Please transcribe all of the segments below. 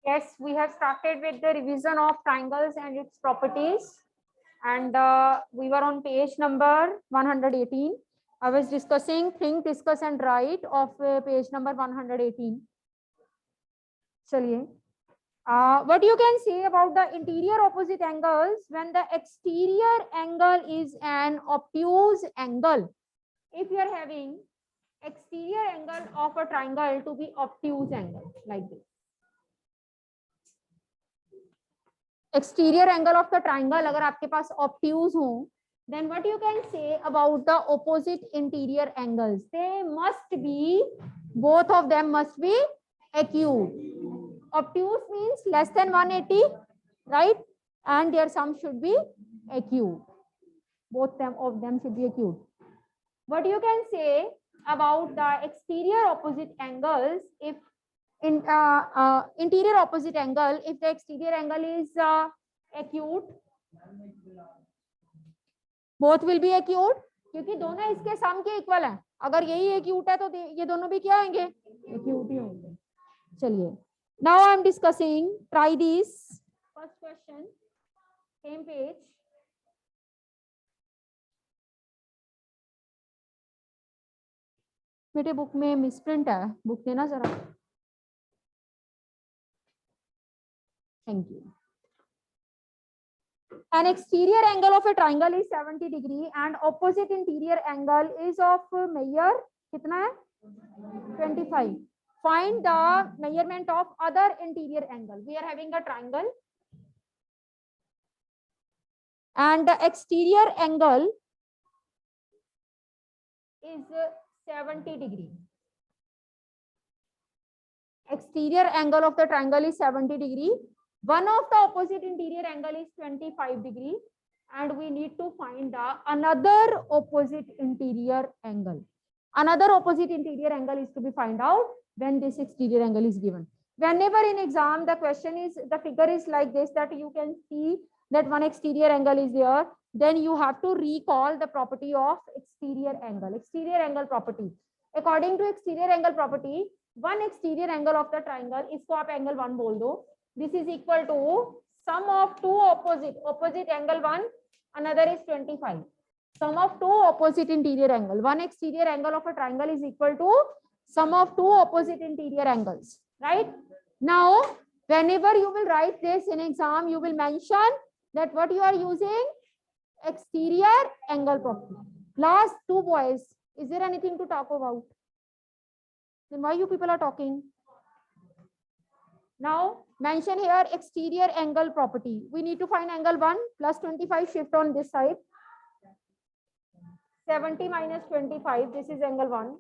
Yes, we have started with the revision of triangles and its properties, and we were on page number 118. I was discussing think, discuss and write of page number 118. चलिए, what you can say about the interior opposite angles when the exterior angle is an obtuse angle? If you are having exterior angle of a triangle to be obtuse angle like this. Exterior angle of the triangle अगर आपके पास obtuse हो, then what you can say about the opposite interior angles? They must be, both of them must be acute. Obtuse means less than 180, right? And their sum should be acute. Both of them should be acute. What you can say about the exterior opposite angles if interior opposite angle, if the exterior angle is acute, both will be acute, क्योंकि दोनों इसके सम के equal हैं. अगर यही acute है तो ये दोनों भी क्या होंगे? Acute ही होंगे. चलिए, now I am discussing, try this. First question, same page. बेटे बुक में मिसप्रिंट है, बुक देना जरा. Thank you. An exterior angle of a triangle is 70 degree and opposite interior angle is of measure कितना है? 25. Find the measurement of other interior angle. We are having a triangle and the exterior angle is 70 degree. Exterior angle of the triangle is 70 degree. One of the opposite interior angle is 25 degree, and we need to find the another opposite interior angle. Another opposite interior angle is to be find out when this exterior angle is given. Whenever in exam the question is, the figure is like this, that you can see that one exterior angle is there, then you have to recall the property of exterior angle. Exterior angle property. According to exterior angle property, one exterior angle of the triangle, इसको आप angle 1 बोल दो. This is equal to sum of two opposite angle 1, another is 25. Sum of two opposite interior angle. One exterior angle of a triangle is equal to sum of two opposite interior angles. Right? Now, whenever you will write this in exam, you will mention that what you are using, exterior angle property. Last two boys, is there anything to talk about? Then why you people are talking? Now mention here exterior angle property. We need to find angle 1 plus 25, shift on this side. 70 minus 25, this is angle 1.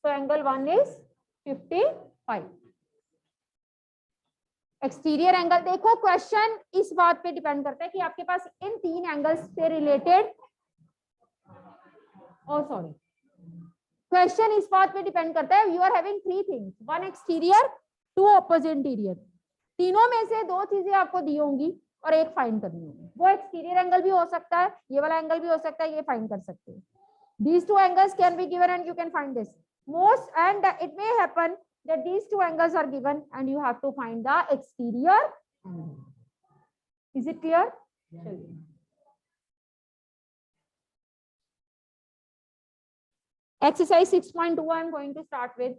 So angle 1 is 55. Exterior angle देखो, question इस बात पे depend करता है कि आपके पास इन तीन angles से रिलेटेड, सॉरी, क्वेश्चन इस बात पे डिपेंड करता है, you are having three things, one exterior, two opposite interior. तीनों में से दो चीजें आपको दी होंगी और एक फाइंड करनी होगी. वो एक्सटीरियर एंगल भी हो सकता है, ये वाला एंगल भी हो सकता है, ये फाइंड कर सकते हैं. These two angles can be given and you can find this. Most, and it may happen that these two angles are given and you have to find the exterior angle. Is it clear? Yeah. Exercise 6.2 I am going to start with.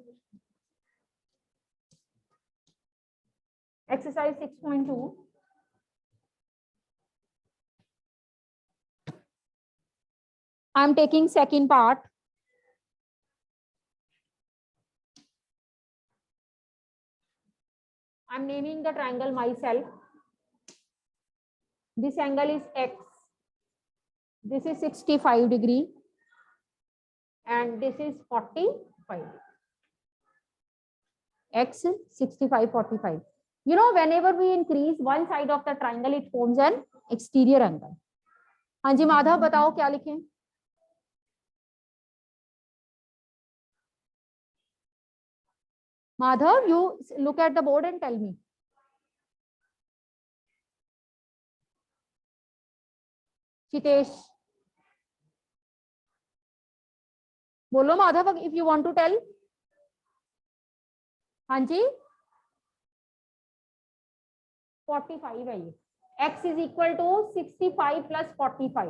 Exercise 6.2. I am taking second part. I am naming the triangle myself. This angle is X. This is 65 degree. And this is 45. X 65, 45. You know, whenever we increase one side of the triangle, it forms an exterior angle. हाँ जी माधव, बताओ क्या लिखें? Madhav, you look at the board and tell me. Chitesh. बोलो Madhav, if you want to tell. हाँ जी. 45 है ये. X is equal to 65 plus 45.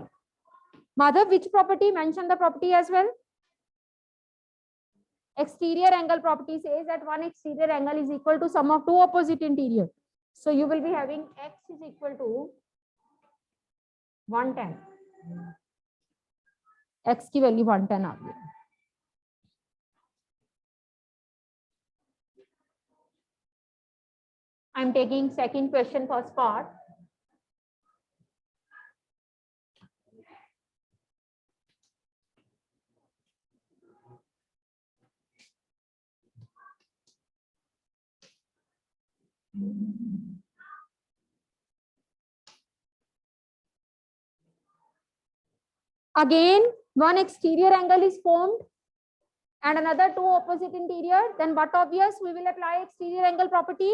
Madhav, which property? Mention the property as well. Exterior angle property says that one exterior angle is equal to sum of two opposite interior. So you will be having X is equal to 110. X की value 110 आ गई. I am taking second question first part. Again, one exterior angle is formed and another two opposite interior. Then what obvious? We will apply exterior angle property,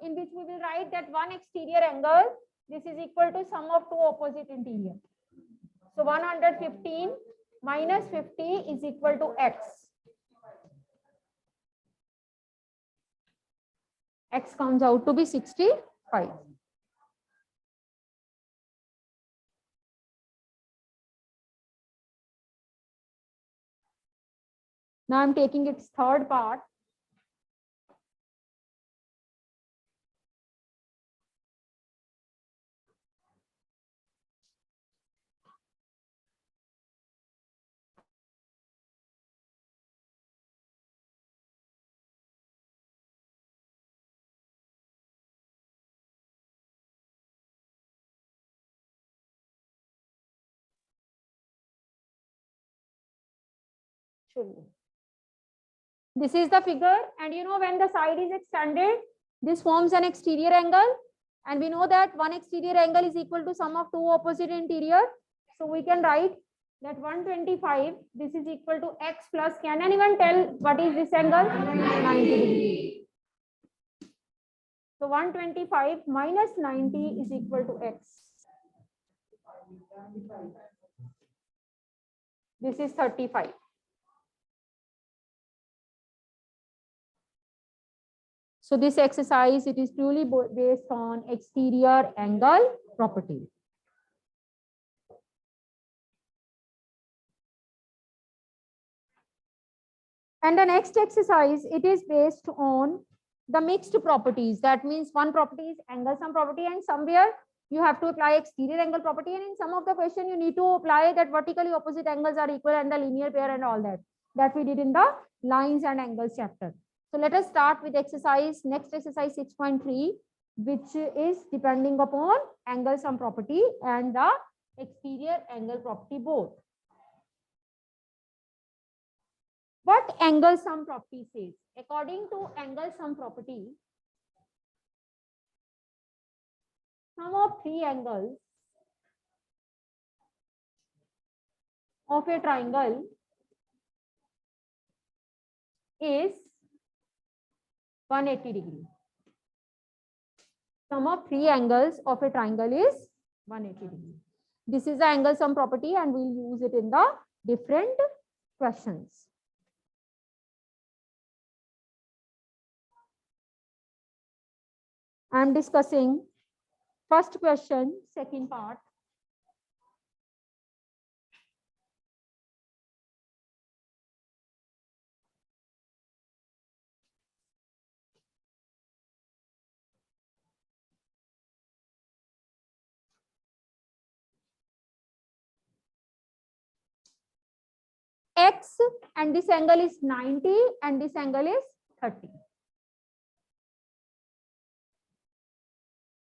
in which we will write that one exterior angle, this is equal to sum of two opposite interior. So 115 minus 50 is equal to X. X comes out to be 65. Now I'm taking its third part. This is the figure, and you know when the side is extended, this forms an exterior angle, and we know that one exterior angle is equal to sum of two opposite interior. So we can write that 125, this is equal to X plus, can anyone tell what is this angle? 90 degree. So 125 minus 90 is equal to X. This is 35. So this exercise, it is purely based on exterior angle property. And the next exercise, it is based on the mixed properties. That means one property is angle sum property, and somewhere you have to apply exterior angle property, and in some of the question you need to apply that vertically opposite angles are equal and the linear pair and all that we did in the lines and angles chapter. So let us start with exercise, next exercise 6.3, which is depending upon angle sum property and the exterior angle property both. What angle sum property says? According to angle sum property, sum of three angles of a triangle is 180 degree. Sum of three angles of a triangle is 180 degree. This is the angle sum property, and we'll use it in the different questions. I am discussing first question, second part. X and this angle is 90 and this angle is 30.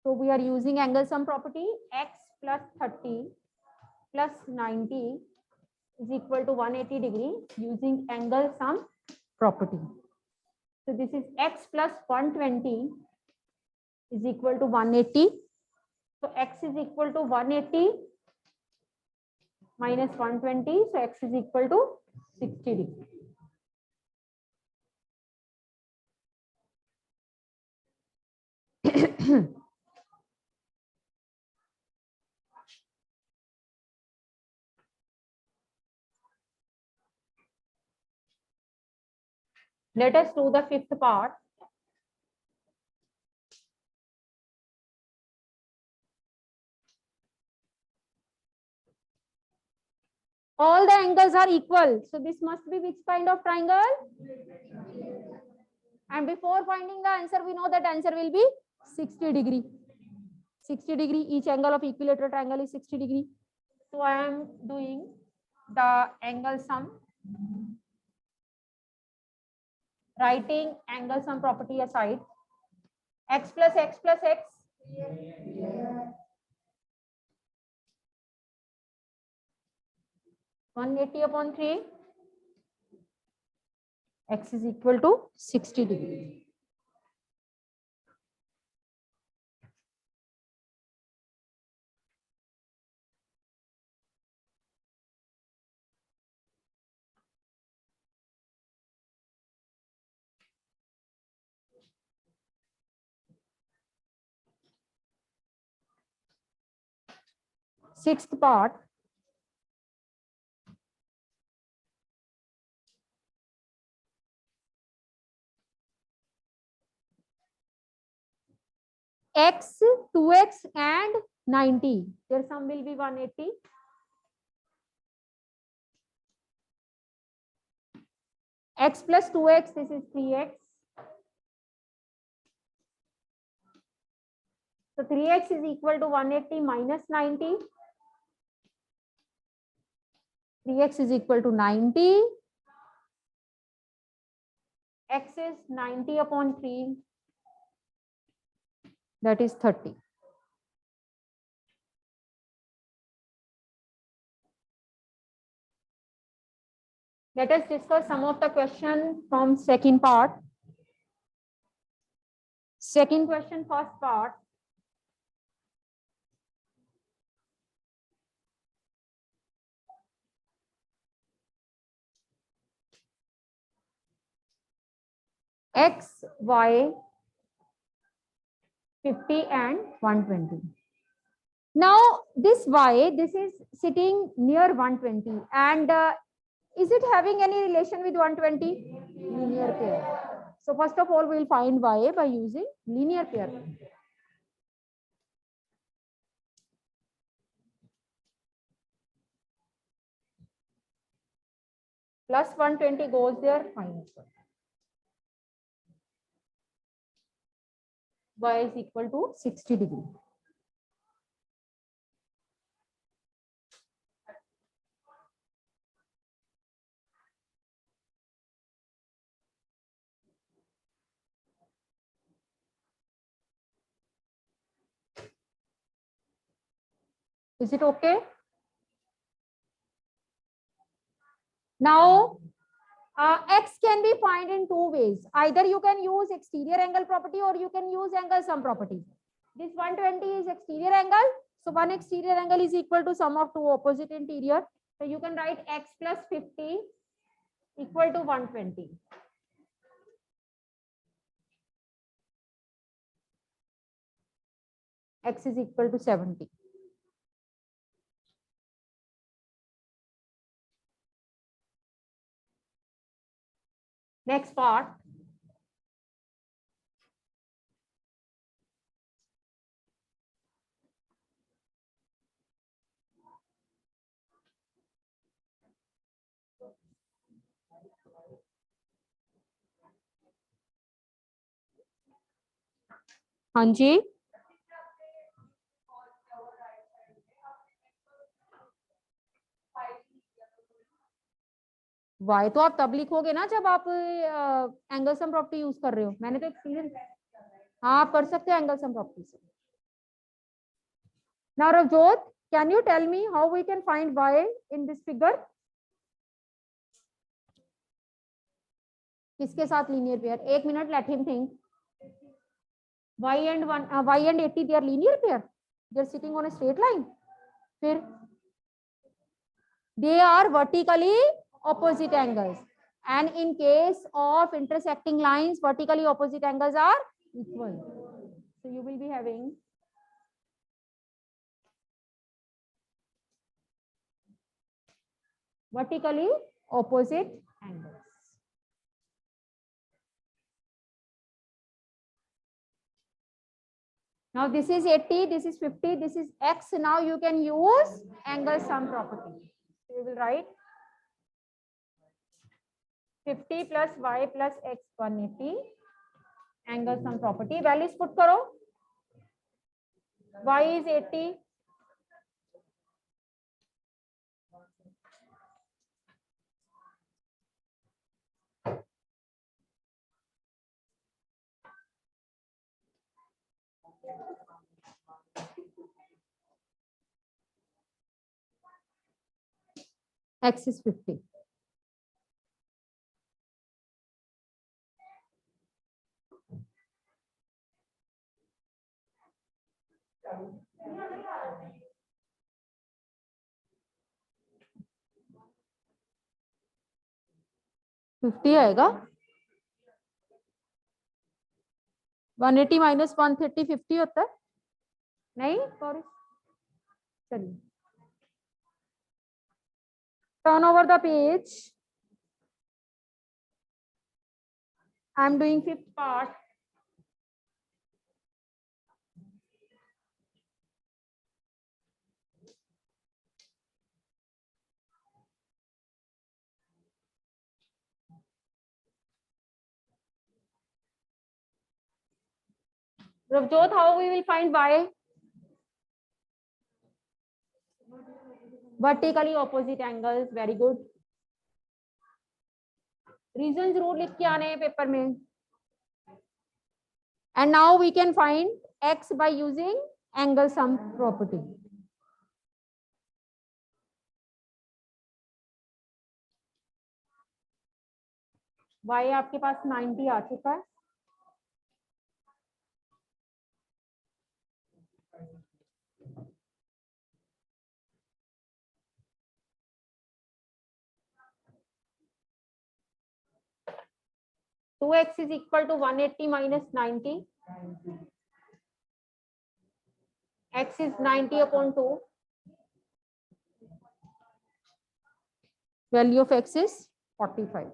So we are using angle sum property. X plus 30 plus 90 is equal to 180 degree using angle sum property. So this is X plus 120 is equal to 180. So X is equal to 180 minus 120. So X is equal to 60 degree. Let us do the fifth part. All the angles are equal. So this must be which kind of triangle? And before finding the answer, we know that answer will be 60 degree. 60 degree, each angle of equilateral triangle is 60 degree. So I am doing the angle sum, writing angle sum property aside. X plus X plus X. 180 upon 3. X is equal to 60 degree. Sixth part. X, 2x and 90. Their sum will be 180. X plus 2x, this is 3x. So 3x is equal to 180 minus 90. 3x is equal to 90. X is 90 upon 3. That is 30. Let us discuss some of the question from second part. Second question, first part. X, Y, 50 and 120. Now this Y, this is sitting near 120, and is it having any relation with 120? Linear pair. So first of all, we will find Y by using linear pair. Plus 120 goes there, minus 1. Y is equal to 60 degree. Is it okay? Now, X can be found in two ways. Either you can use exterior angle property or you can use angle sum property. This 120 is exterior angle. So one exterior angle is equal to sum of two opposite interior. So you can write X plus 50 equal to 120. X is equal to 70. Next part. हाँ जी, Y तो आप तब लिखोगे ना जब आप angle sum property use कर रहे हो. मैंने तो एक्सपीरियंस. हाँ, आप कर सकते हो एंगल सम प्रॉपर्टी से. Now Ravjot, can you tell me how we can find y in this figure? किसके साथ लीनियर पेयर? एक minute, let him think. Y and 80 they are linear pair. They are sitting on a straight line. फिर they are vertically opposite angles, and in case of intersecting lines, vertically opposite angles are equal. So you will be having vertically opposite angles. Now this is 80, this is 50, this is X. Now you can use angle sum property. we will write 50 plus y plus x 180 angle sum property. Values put karo. Y is 80. X is 50. Fifty आएगा 180 minus 130 50 होता है नहीं sorry चलिए turn over the page I am doing fifth part Ravjot, how we will find y? Vertically opposite angles. Very good. Reasons rule लिख के आने हैं paper में. And now we can find x by using angle sum property. y आपके पास 90 आ चुका है. Two x is equal to 180 minus 90. X is 90 upon 2. Value of x is 45.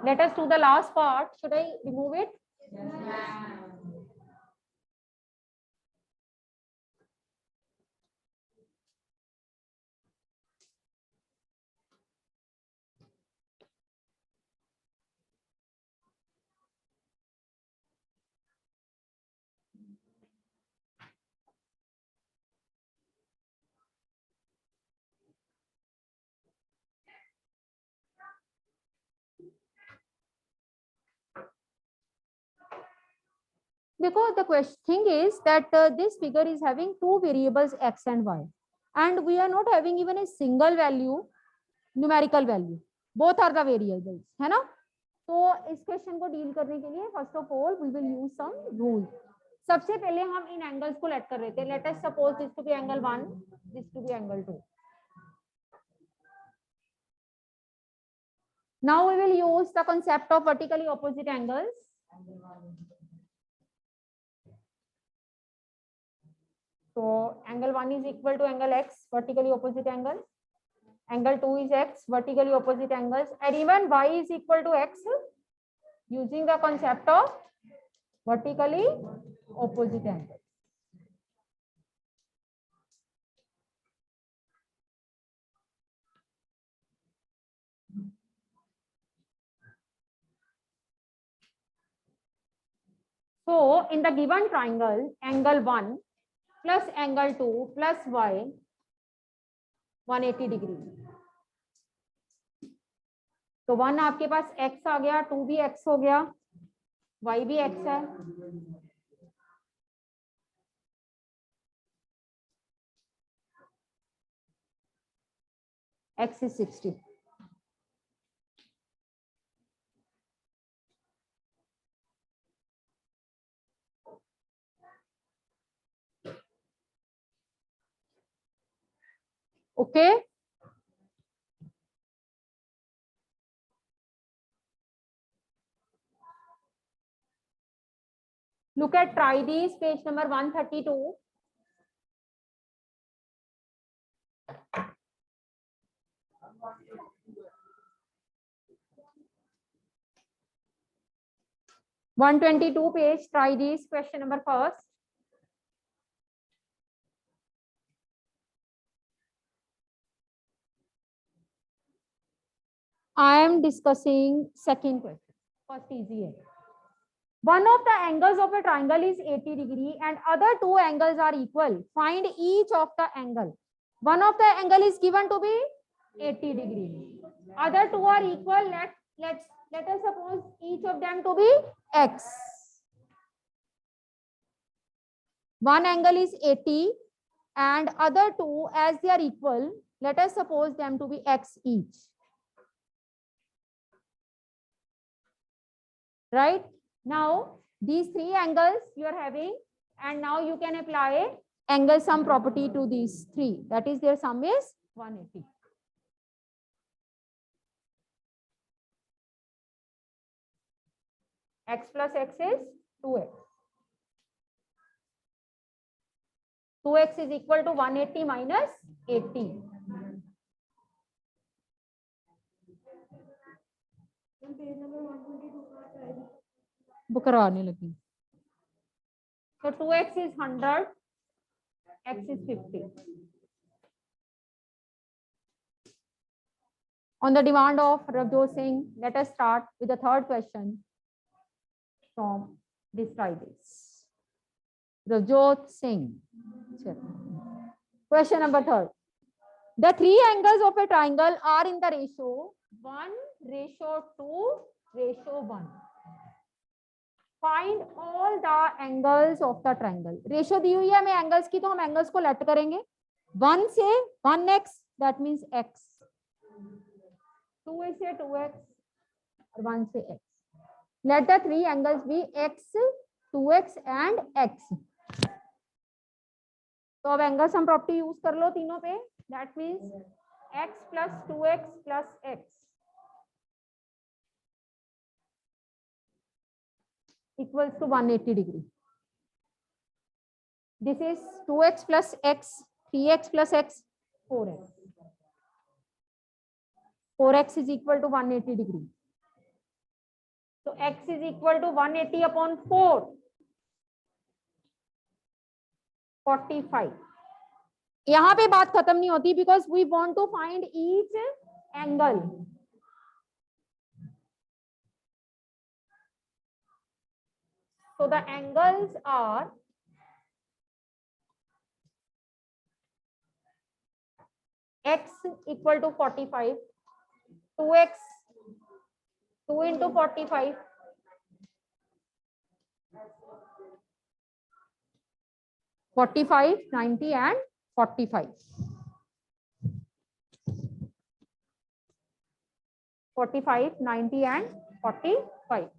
Let us do the last part. Should I remove it? Yeah. Because the thing is that this figure is having two variables x and y, and we are not having even a single value, numerical value. Both are the variables, है ना? तो इस question को deal करने के लिए first of all we will use some rule. सबसे पहले हम इन एंगल्स को लेट कर लेते हैं. Let us suppose this to be angle 1, this to be angle 2. Now we will use the concept of vertically opposite angles. So angle 1 is equal to angle x, vertically opposite angle. Angle 2 is x, vertically opposite angles, and even y is equal to x using the concept of vertically opposite angles. So in the given triangle, angle 1 plus angle 2 plus y 180 degree. तो 1 आपके पास x आ गया, 2 भी x हो गया, y भी x है. x is 60. Okay. Look at try these, page number 132. page, try these, question number first. I am discussing second question. First easy. One of the angles of a triangle is 80 degree and other two angles are equal. Find each of the angle. One of the angle is given to be 80 degree. Other two are equal. Let us suppose each of them to be x. One angle is 80 and other two, as they are equal, let us suppose them to be x each. Right? Now, these three angles you are having, and now you can apply angle sum property to these three. That is, their sum is 180. X plus x is 2x. 2x is equal to 180 minus 80. So 2x is 100, x is 50. On the demand of Ravjot Singh, let us start with the third question from this try this. Ravjot Singh. Question number third. The three angles of a triangle are in the ratio 1:2:1. Find all the angles of the triangle. Ratio दी हुई है हमें angles की, तो हम angles को let करेंगे 1 से 1x, that means x, 2 से 2x और 1 से x. Let the three angles be x, 2x and x. तो अब एंगल सम प्रॉपर्टी यूज कर लो तीनों पे. That means x plus 2x plus x equals to 180 degree. This is 2x plus x, 3x plus x, 4x. 4x is equal to 180 degree. So x is equal to 180 upon 4. 45. यहाँ पे बात खत्म नहीं होती, because we want to find each angle. So the angles are x equal to 45, 2x, 2 into 45, 45, 90 and 45. 45, 90 and 45.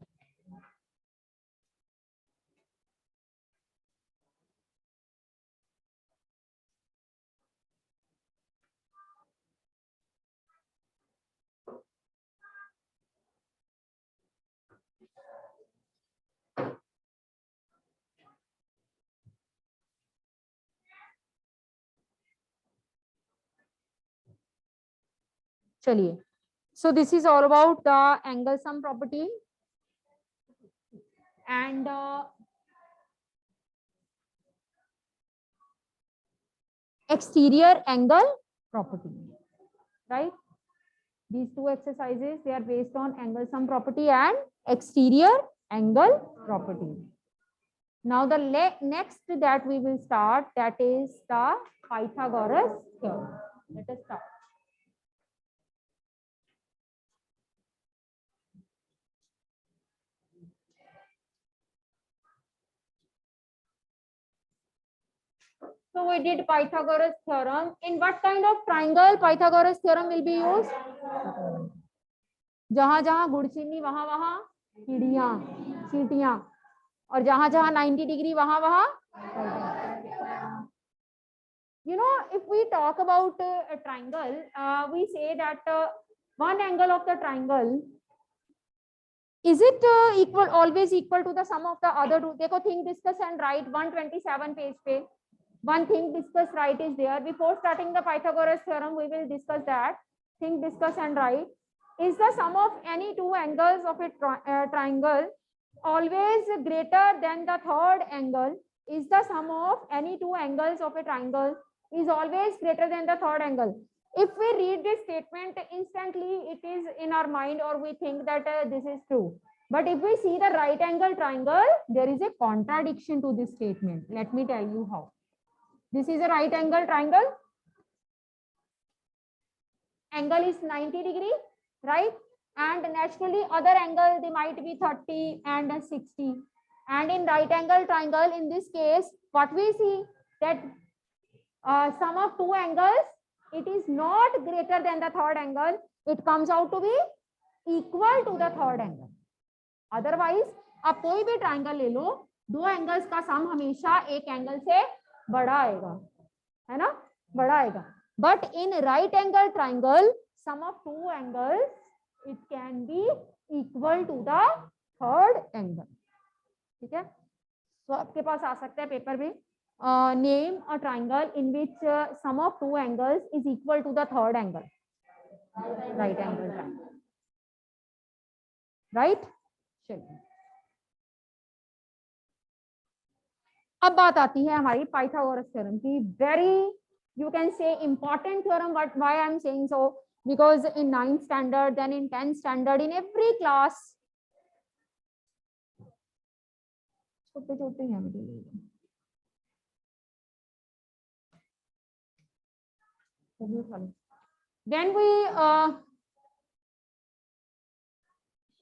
चलिए, so this is all about the angle sum property and exterior angle property, right? These two exercises, they are based on angle sum property and exterior angle property. Now the next that we will start, that is the Pythagoras theorem. Let us start. So we did Pythagoras theorem. In what kind of triangle Pythagoras theorem will be used? जहां जहां गुड़ चीनी वहां वहां चिड़िया चींटियां, और जहां जहां 90 डिग्री वहां वहां. You know, if we talk about a triangle, we say that one angle of the triangle Is it equal, always equal to the sum of the other two? देखो, think, discuss and write 127 page पे one think, discuss, write is there. Before starting the Pythagoras theorem, we will discuss that. Think, discuss and write. Is the sum of any two angles of a triangle always greater than the third angle? Is the sum of any two angles of a triangle is always greater than the third angle? If we read this statement instantly, it is in our mind, or we think that this is true. But if we see the right angle triangle, there is a contradiction to this statement. Let me tell you how. This is a right angle triangle. Angle is 90 degree, right? And naturally other angle, they might be 30 and 60. And in right angle triangle, in this case, what we see that sum of two angles, it is not greater than the third angle. It comes out to be equal to the third angle. Otherwise, आप कोई भी triangle ले लो, दो angles का सम हमेशा एक angle से बड़ा आएगा, है ना, बड़ा आएगा. But in right angle triangle, sum of two angles, it can be equal to the third angle. ठीक है, तो आपके पास आ सकता है पेपर में, name a triangle in which sum of two angles is equal to the third angle. Right angle triangle, right? चलिए, अब बात आती है हमारी पाइथागोरस थ्योरम की. Very, you can say, important theorem. But why I am saying so? Because in 9th standard, then in 10th standard, in every class, छोटे छोटे हैं मेरे. Then we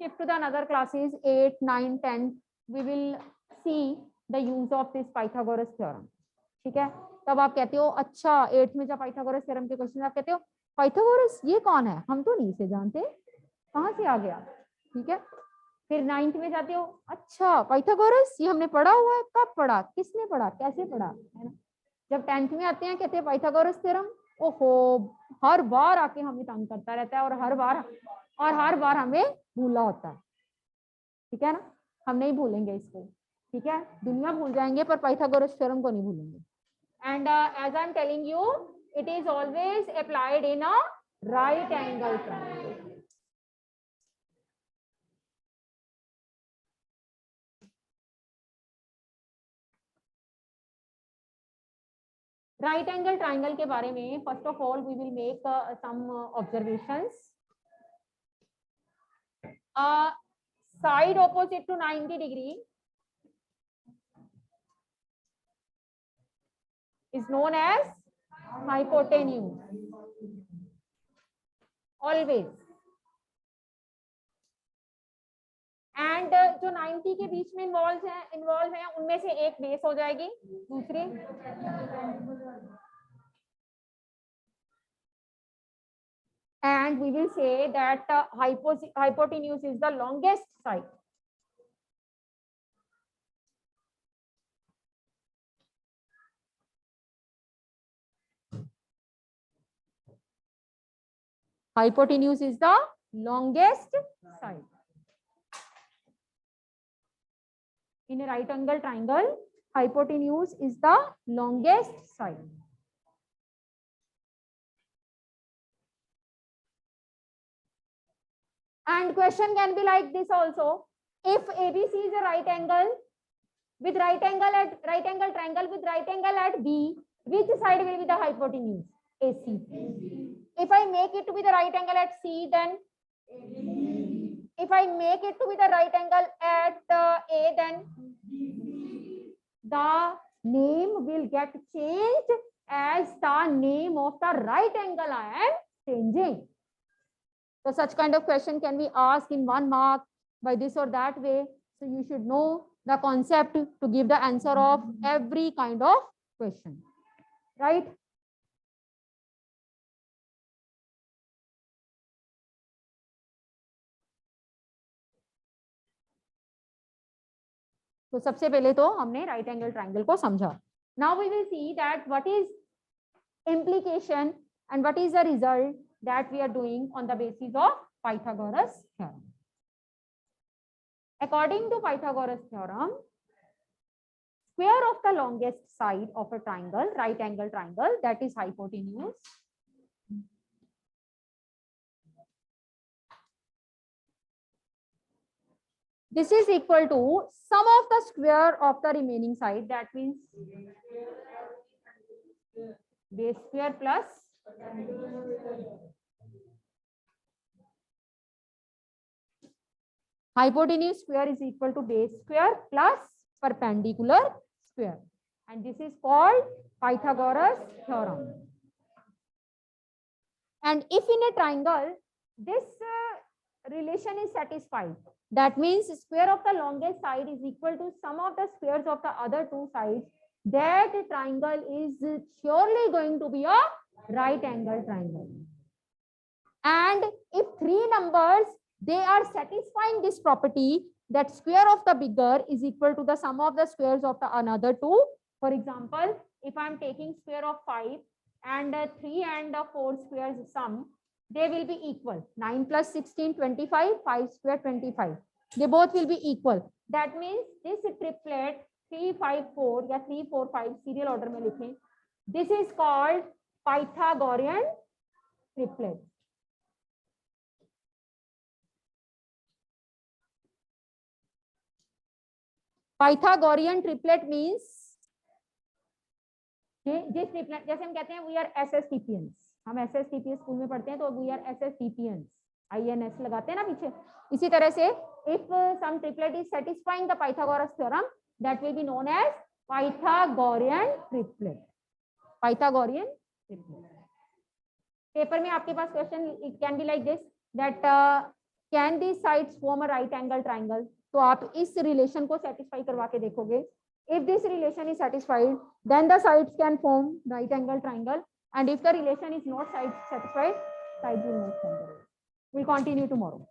shift to the another classes, 8, 9, 10. We will see the use of this Pythagoras theorem. ठीक है, तब आप कहते हो अच्छा 8th में जब पाइथागोरस थ्योरम के क्वेश्चन, आप कहते हो पाइथागोरस ये कौन है, हम तो नहीं इसे जानते, कहाँ से आ गया. ठीक है, फिर 9th में जाते हो, अच्छा पाइथागोरस ये हमने पढ़ा हुआ है, कब पढ़ा, किसने पढ़ा, कैसे पढ़ा, है ना. जब 10th में आते हैं कहते हैं पाइथागोरस थ्योरम, ओहो हर बार आके हमें तंग करता रहता है, और हर बार हमें भूला होता है. ठीक है ना, हम नहीं भूलेंगे इसको. ठीक है, दुनिया भूल जाएंगे पर पाइथागोरस थ्योरम को नहीं भूलेंगे. And as I'm telling you, it is always applied in a right angle triangle. Right angle triangle के बारे में, first of all, we will make some observations. Side opposite to 90 degree is known as hypotenuse. Always. And जो 90 के बीच में involve है उनमें से एक बेस हो जाएगी, दूसरी and we will say that hypotenuse is the longest side. Hypotenuse is the longest side. In a right angle triangle, hypotenuse is the longest side. And question can be like this also: if ABC is a right angle with right angle triangle with right angle at B, which side will be the hypotenuse? AC. If I make it to be the right angle at C, then if I make it to be the right angle at A, then the name will get changed as the name of the right angle I am changing. So such kind of question can be asked in 1 mark by this or that way. So you should know the concept to give the answer of every kind of question, right? तो सबसे पहले तो हमने right angle triangle को समझा. Now we will see that what is implication and what is the result that we are doing on the basis of Pythagoras theorem. According to Pythagoras theorem, square of the longest side of a triangle, right angle triangle, that is hypotenuse, this is equal to sum of the square of the remaining side, that means base square plus hypotenuse square is equal to base square plus perpendicular square, and this is called Pythagoras theorem. And if in a triangle this relation is satisfied, that means square of the longest side is equal to sum of the squares of the other two sides, that triangle is surely going to be a right angle triangle. And if three numbers, they are satisfying this property, that square of the bigger is equal to the sum of the squares of the another two. For example, if I'm taking square of 5 and 3 and 4 squares sum, they will be equal. 9 plus 16, 25, 5 square 25. They both will be equal. That means this triplet 3, 5, 4 या 3, 4, 5 serial order में लिखें. This is called Pythagorean triplet. Pythagorean triplet means जिस triplet, जैसे हम कहते हैं we are SSTPNs, हम SSTPS school में पढ़ते हैं तो वी आर SSTPNs, INS लगाते हैं ना पीछे. इसी तरह से if some triplet is satisfying the Pythagoras theorem, that will be known as Pythagorean triplet. Pythagorean triplet. Paper में आपके पास question it can be like this, that can these sides form a right angle triangle? तो आप इस relation को satisfy करवा के देखोगे. If this relation is satisfied, then the sides can form right angle triangle, and if the relation is not satisfied, sides will not form. We'll continue tomorrow.